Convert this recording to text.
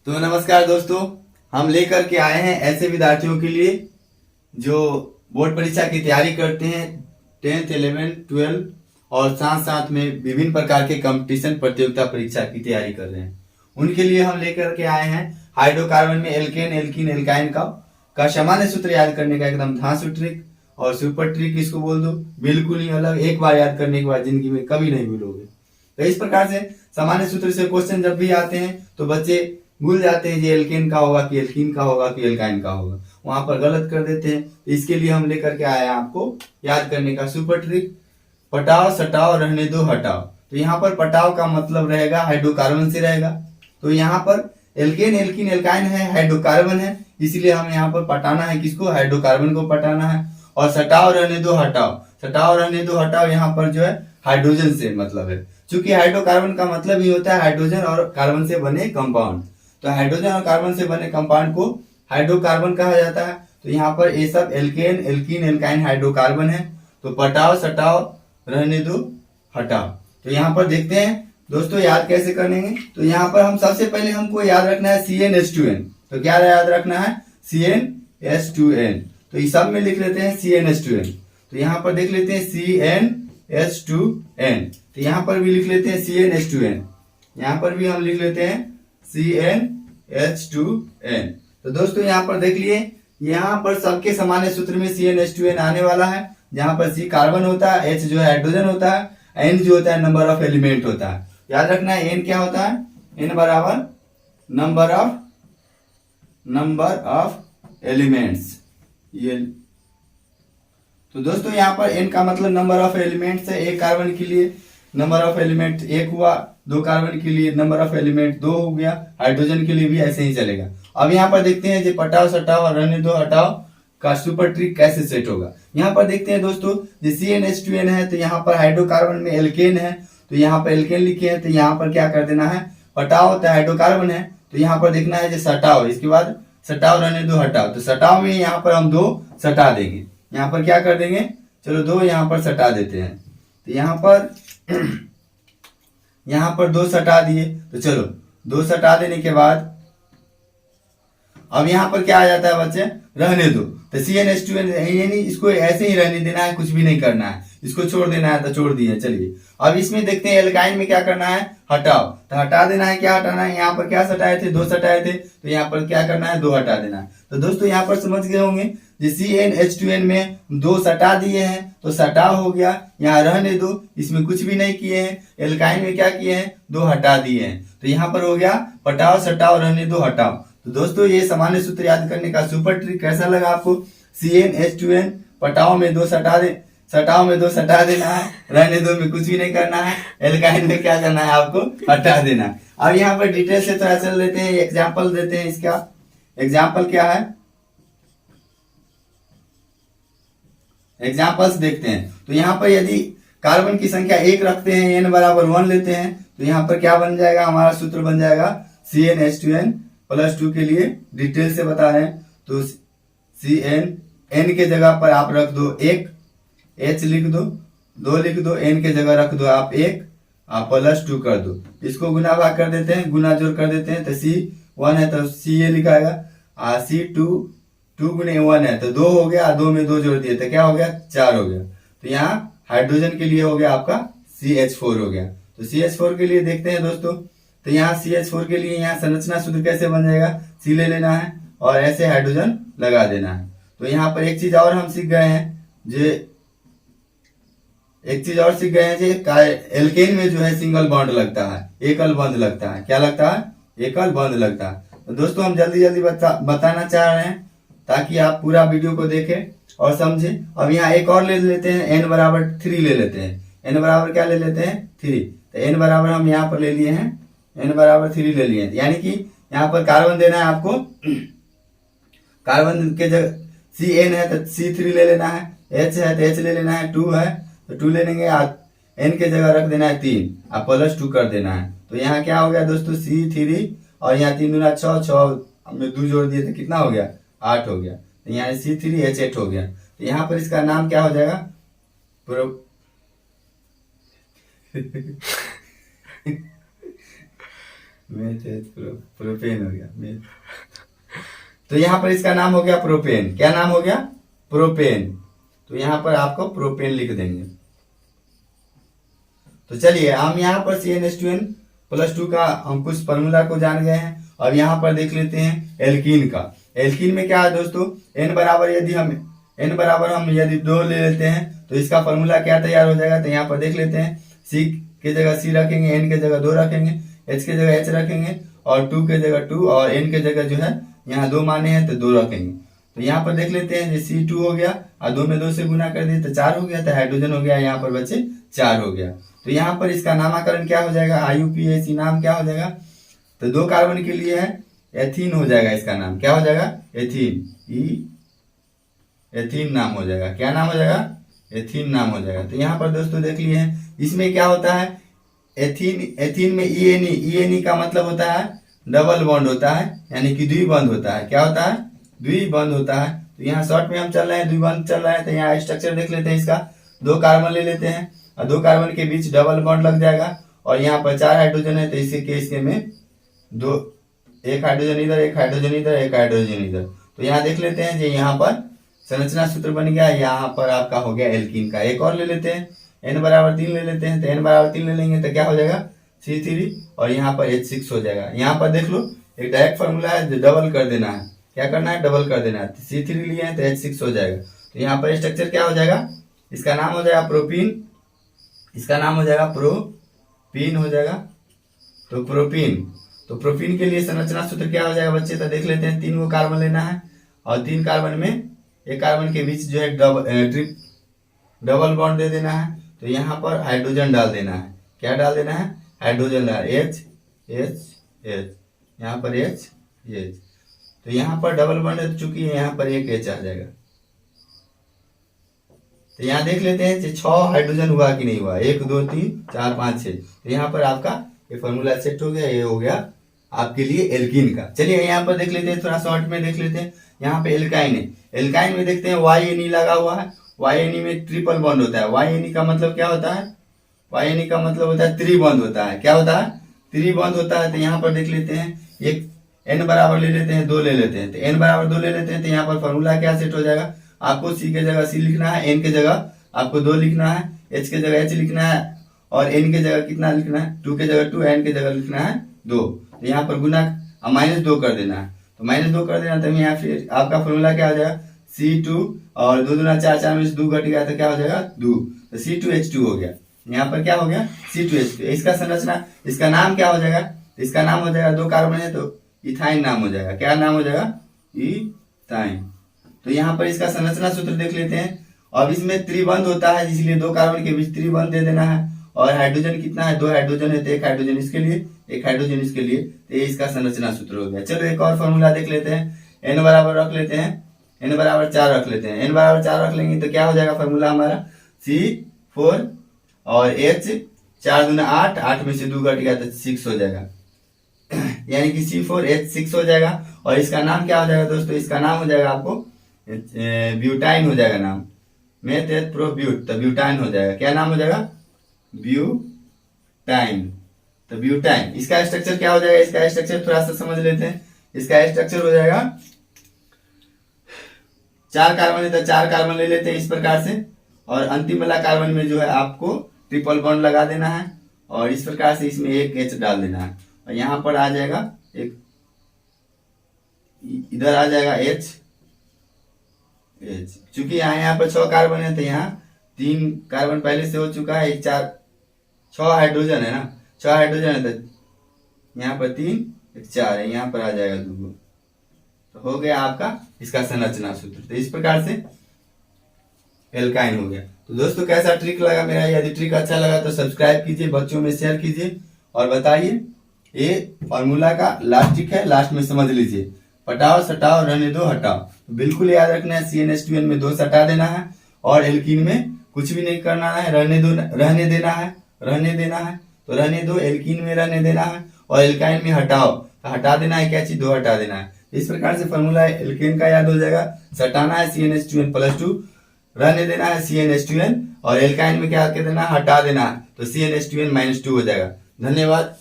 तो नमस्कार दोस्तों, हम लेकर के आए हैं ऐसे विद्यार्थियों के लिए जो बोर्ड परीक्षा की तैयारी करते हैं 10th 11th 12 और साथ साथ में विभिन्न प्रकार के कंपटीशन प्रतियोगिता परीक्षा की तैयारी कर रहे हैं। उनके लिए हम लेकर के आए हैं हाइड्रोकार्बन में एल्केन एल्कीन एल्काइन का सामान्य सूत्र याद करने का एकदम धांसू ट्रिक और सुपर ट्रिक इसको बोल दो, बिल्कुल ही अलग। एक बार याद करने के बाद जिंदगी में कभी नहीं भूलोगे। तो इस प्रकार से सामान्य सूत्र से क्वेश्चन जब भी आते हैं तो बच्चे भूल जाते हैं ये एल्केन का होगा कि एल्कीन का होगा कि एल्काइन का होगा, वहां पर गलत कर देते हैं। तो इसके लिए हम लेकर के आए हैं आपको याद करने का सुपर ट्रिक, पटाओ सटाओ रहने दो हटाओ। तो यहाँ पर पटाओ का मतलब रहेगा हाइड्रोकार्बन से रहेगा। तो यहाँ पर एल्केन एल्कीन एल्काइन है, हाइड्रोकार्बन है, इसलिए हम यहाँ पर पटाना है किसको, हाइड्रोकार्बन को पटाना है। और सटाओ रहने दो हटाओ, सटाओ रहने दो हटाओ यहाँ पर जो है हाइड्रोजन से मतलब है, क्योंकि हाइड्रोकार्बन का मतलब ही होता है हाइड्रोजन और कार्बन से बने कंपाउंड। तो हाइड्रोजन और कार्बन से बने कंपाउंड को हाइड्रोकार्बन कहा जाता है। तो यहाँ पर ये सब एल्केन एल्कीन एल्काइन हाइड्रोकार्बन है। तो पटाओ सटाओ रहने दो हटाओ। तो यहाँ पर देखते हैं दोस्तों याद कैसे करेंगे। तो यहाँ पर हम सबसे पहले हमको याद रखना है CnH2n। तो क्या याद रखना है, CnH2n। तो इस सब में लिख लेते हैं CnH2n। तो यहाँ पर देख लेते हैं CnH2n। तो यहाँ पर भी लिख लेते हैं CnH2n। यहाँ पर भी हम लिख लेते हैं CnH2n। तो दोस्तों यहाँ पर देख लिए, यहाँ पर सबके सामान्य सूत्र में CnH2n आने वाला है, जहां पर C कार्बन होता है, H जो है हाइड्रोजन होता है, N जो होता है नंबर ऑफ एलिमेंट होता है। याद रखना है N क्या होता है, N बराबर नंबर ऑफ एलिमेंट्स। ये तो दोस्तों यहाँ पर N का मतलब नंबर ऑफ एलिमेंट्स है। एक कार्बन के लिए नंबर ऑफ एलिमेंट एक हुआ, दो कार्बन के लिए नंबर ऑफ एलिमेंट दो हो गया, हाइड्रोजन के लिए भी ऐसे ही चलेगा। अब यहाँ पर देखते हैं जो पटाओ सटाओ और रहने दो हटाओ का सुपर ट्रिक कैसे सेट होगा। यहाँ पर देखते हैं दोस्तों, जो CnH2n है तो यहाँ पर हाइड्रोकार्बन में एल्केन है, तो यहाँ पर एल्केन लिखे हैं, तो यहाँ पर क्या कर देना है, पटाओ तो हाइड्रोकार्बन है, तो यहाँ पर देखना है जो सटाओ, इसके बाद सटाओ रहने दो हटाओ। तो सटाओ में यहाँ पर हम दो सटा देंगे, यहाँ पर क्या कर देंगे, चलो दो यहाँ पर सटा देते हैं। तो यहाँ पर दो सटा दिए। तो चलो दो सटा देने के बाद अब यहाँ पर क्या आ जाता है बच्चे, रहने दो। तो CnH2n यानी इसको ऐसे ही रहने देना है, कुछ भी नहीं करना है, इसको छोड़ देना है तो छोड़ दिए। चलिए अब इसमें देखते हैं एल्काइन में क्या करना है, हटाओ। तो हटा देना है, क्या हटाना है, यहाँ पर क्या सटाए थे, दो सटाए थे, तो यहाँ पर क्या करना है, दो हटा देना है। तो दोस्तों यहाँ पर समझ गए होंगे, जो CnH2n में दो सटा दिए हैं तो सटाव हो गया, यहाँ रहने दो, इसमें कुछ भी नहीं किए हैं। एल्काइन में क्या किए हैं, दो हटा दिए हैं, तो यहाँ पर हो गया पटाओ सटाओ रहने दो हटाओ। तो दोस्तों ये सामान्य सूत्र याद करने का सुपर ट्रिक कैसा लगा आपको, CnH2n पटाओ में दो सटा दे, सटाओ में दो सटा देना है, रहने दो में कुछ भी नहीं करना है, एल्काइन में क्या करना है, आपको हटा देना है। अब यहाँ पर डिटेल से थोड़ा चल लेते हैं, एग्जाम्पल देते हैं। इसका एग्जाम्पल क्या है, एग्जाम्पल्स देखते हैं। तो यहाँ पर यदि कार्बन की संख्या एक रखते हैं, n बराबर 1 लेते हैं, तो यहाँ पर क्या बन जाएगा, हमारा सूत्र बन जाएगा CnH2n +2 के लिए डिटेल से बता रहे हैं। तो n के जगह पर आप रख दो 1, H लिख दो, 2 लिख दो, n के जगह रख दो आप 1, आप +2 कर दो। इसको गुना भाग कर देते हैं, गुना जोड़ कर देते हैं। तो C1 है तो C ये लिखाएगा, C2 2 गुने 1 है तो 2 हो गया, 2 में 2 जोड़ दिए तो क्या हो गया, 4 हो गया। तो यहाँ हाइड्रोजन के लिए हो गया आपका CH4 हो गया। तो CH4 के लिए देखते हैं दोस्तों, तो यहाँ CH4 के लिए यहाँ संरचना सूत्र कैसे बन जाएगा, C ले लेना है और ऐसे हाइड्रोजन लगा देना है। तो यहाँ पर एक चीज और हम सीख गए हैं, एल्केन में जो है सिंगल बॉन्ड लगता है, एकल बंध लगता है। क्या लगता है, एकल बंध लगता है। तो दोस्तों हम जल्दी जल्दी बताना चाह रहे हैं ताकि आप पूरा वीडियो को देखें और समझें। अब यहाँ एक और ले लेते हैं, n बराबर 3 ले लेते हैं। n बराबर क्या ले लेते हैं, 3। तो n बराबर हम यहाँ पर ले लिए हैं, n बराबर 3 ले लिए हैं, यानी कि यहाँ पर कार्बन देना है आपको, कार्बन के जगह Cn है तो C3 ले लेना है, H है तो H ले लेना है, 2 है तो 2 ले लेंगे, n के जगह रख देना है 3, आप +2 कर देना है। तो यहाँ क्या हो गया दोस्तों, C3 और यहाँ 3 दूना 6, 6 में 2 जोड़ दिए तो कितना हो गया, 8 हो गया। तो यहाँ C3H8 हो गया। तो यहाँ पर इसका नाम क्या हो जाएगा, प्रोपेन हो गया तो यहाँ पर इसका नाम हो गया प्रोपेन। क्या नाम हो गया? प्रोपेन। तो यहाँ पर आपको प्रोपेन लिख देंगे। तो चलिए हम यहाँ पर CnH2n+2 का हम कुछ फॉर्मूला को जान गए हैं। अब यहाँ पर देख लेते हैं एल्कीन का। एल्कीन में क्या है दोस्तों, n बराबर यदि 2 ले लेते हैं तो इसका फॉर्मूला क्या तैयार हो जाएगा। तो यहाँ पर देख लेते हैं, C के जगह C रखेंगे, N के जगह 2 रखेंगे, H के जगह H रखेंगे और 2 के जगह 2 और N के जगह जो है यहाँ 2 माने हैं तो 2 रखेंगे। तो यहाँ पर देख लेते हैं, C2 हो गया और 2 में 2 से गुना कर दिए तो 4 हो गया, तो हाइड्रोजन हो गया, यहाँ पर बचे 4 हो गया। तो यहाँ पर इसका नामकरण क्या हो जाएगा, IUPAC नाम क्या हो जाएगा। तो 2 कार्बन के लिए है एथीन हो जाएगा, इसका नाम क्या हो जाएगा, एथीन। एथीन नाम हो जाएगा। क्या नाम हो जाएगा, एथीन नाम हो जाएगा। तो यहाँ पर दोस्तों देख लिए हैं, इसमें क्या होता है, एथीन में ENE का मतलब होता है डबल बॉन्ड होता है, यानी कि द्विबंध होता है। क्या होता है, द्विबंध होता है। तो यहाँ शॉर्ट में हम चल रहे हैं, द्विबंध चल रहा है। तो यहाँ स्ट्रक्चर देख लेते हैं इसका, 2 कार्बन ले लेते हैं और 2 कार्बन के बीच डबल बॉन्ड लग जाएगा और यहाँ पर 4 हाइड्रोजन है, तो इसी केस में 1 हाइड्रोजन इधर, 1 हाइड्रोजन इधर, 1 हाइड्रोजन इधर। तो यहाँ देख लेते हैं, यहाँ पर संरचना सूत्र बन गया, यहाँ पर आपका हो गया एल्कीन का। एक और ले लेते हैं, n बराबर 3 ले लेते हैं। तो n बराबर 3 ले लेंगे तो क्या हो जाएगा, C3 और यहाँ पर H6 हो जाएगा। यहाँ पर देख लो, एक डायरेक्ट फॉर्मूला है जो डबल कर देना है। क्या करना है, डबल कर देना है। C3 लिए हैं तो H6 हो जाएगा। तो यहाँ पर स्ट्रक्चर क्या हो जाएगा, इसका नाम हो जाएगा प्रोपीन। इसका नाम हो जाएगा प्रोपीन हो जाएगा। तो प्रोपीन के लिए संरचना सूत्र क्या हो जाएगा बच्चे, तो देख लेते हैं। 3 को कार्बन लेना है और 3 कार्बन में एक कार्बन के बीच जो है डबल बॉन्ड दे देना है। तो यहाँ पर हाइड्रोजन डाल देना है। क्या डाल देना है, हाइड्रोजन डाल, H यहाँ पर H। तो यहाँ पर डबल बॉन्ड है चूंकि यहाँ पर एक H आ जाएगा। तो यहाँ देख लेते हैं 6 हाइड्रोजन हुआ कि नहीं हुआ, 1 2 3 4 5 6। तो यहाँ पर आपका ये फॉर्मूला सेट हो गया। ये हो गया आपके लिए एल्कीन का। चलिए यहाँ पर देख लेते हैं, थोड़ा शॉर्ट में देख लेते हैं। यहाँ पे एल्काइन है, एल्काइन में देखते हैं YNE लगा हुआ है। YNE में ट्रिपल बॉन्ड होता है। YNE का मतलब क्या होता है, YNE का मतलब होता है त्रिबंध होता है। क्या होता है, त्रिबंध होता है। तो यहाँ पर देख लेते हैं, एक n बराबर ले लेते हैं, 2 ले लेते हैं। तो n बराबर 2 ले लेते हैं तो यहाँ पर फॉर्मूला क्या सेट हो जाएगा, आपको C के जगह C लिखना है, N के जगह आपको 2 लिखना है, H के जगह H लिखना है और N के जगह कितना लिखना है, 2 के जगह 2, N के जगह लिखना है 2। तो यहाँ पर गुना -2 कर देना है। तो -2 कर देना, तो यहाँ फिर आपका फॉर्मूला क्या हो जाएगा, C2 और 2 दूना 4, 4 में से 2 घट गया तो क्या हो जाएगा 2। तो C2H2 हो गया। यहाँ पर क्या हो गया, C2H2। इसका संरचना, इसका नाम क्या हो जाएगा, इसका नाम हो जाएगा, 2 कार्बन है तो इथाइन नाम हो जाएगा। क्या नाम हो जाएगा, इथाइन। तो यहाँ पर इसका संरचना सूत्र देख लेते हैं। अब इसमें त्रिबंध होता है, इसलिए 2 कार्बन के बीच त्रिबंध दे देना है। और हाइड्रोजन कितना है, 2 हाइड्रोजन है तो 1 हाइड्रोजन इसके लिए, 1 हाइड्रोजन इसके लिए। तो ये इसका संरचना सूत्र हो गया। चलो एक और फॉर्मूला देख लेते हैं। n बराबर रख लेते हैं, n बराबर 4 रख लेते हैं। n बराबर 4 रख लेंगे तो क्या हो जाएगा फॉर्मूला हमारा, C4 और H, 4 दूना 8, 8 में से 2 घट गया तो 6 हो जाएगा, यानी कि C4H6 हो जाएगा। और इसका नाम क्या हो जाएगा दोस्तों, इसका नाम हो जाएगा आपको ब्यूटाइन हो जाएगा नाम, मेथ प्रो ब्यूट, तो ब्यूटाइन हो जाएगा। क्या नाम हो जाएगा, ब्यूटाइन। तो ब्यूटाइन, इसका स्ट्रक्चर क्या हो जाएगा, इसका स्ट्रक्चर थोड़ा सा समझ लेते हैं। इसका स्ट्रक्चर हो जाएगा, 4 कार्बन है तो 4 कार्बन ले लेते हैं इस प्रकार से, और अंतिम वाला कार्बन में जो है आपको ट्रिपल बॉन्ड लगा देना है और इस प्रकार से इसमें एक H डाल देना है। और यहाँ पर आ जाएगा एक, इधर आ जाएगा H। चूंकि यहाँ पर 6 कार्बन है तो यहाँ 3 कार्बन पहले से हो चुका है, 6 हाइड्रोजन है ना, 6 हाइड्रोजन है तो यहाँ पर 3, 1 4 है, यहाँ पर आ जाएगा 2। तो हो गया आपका इसका संरचना सूत्र। तो इस प्रकार से एल्काइन हो गया। तो दोस्तों कैसा ट्रिक लगा मेरा, यदि ट्रिक अच्छा लगा तो सब्सक्राइब कीजिए, बच्चों में शेयर कीजिए और बताइए। ये फॉर्मूला का लास्ट ट्रिक है, लास्ट में समझ लीजिए। पटाओ सटाओ रहने दो हटाओ, बिल्कुल याद रखना है। CnH2n में 2 सटा देना है और एल्कीन में कुछ भी नहीं करना है, रहने देना है, रहने देना है। तो रहने दो, एल्कीन में रहने देना है और एल्काइन में हटाओ, तो हटा देना है क्या चीज, 2 हटा देना है। इस प्रकार से फॉर्मूला एल्केन का याद हो जाएगा। सटाना है CnH2n+2, रहने देना है CnH2n और एल्काइन में क्या कर देना है, हटा देना है, तो CnH2n-2 हो जाएगा। धन्यवाद।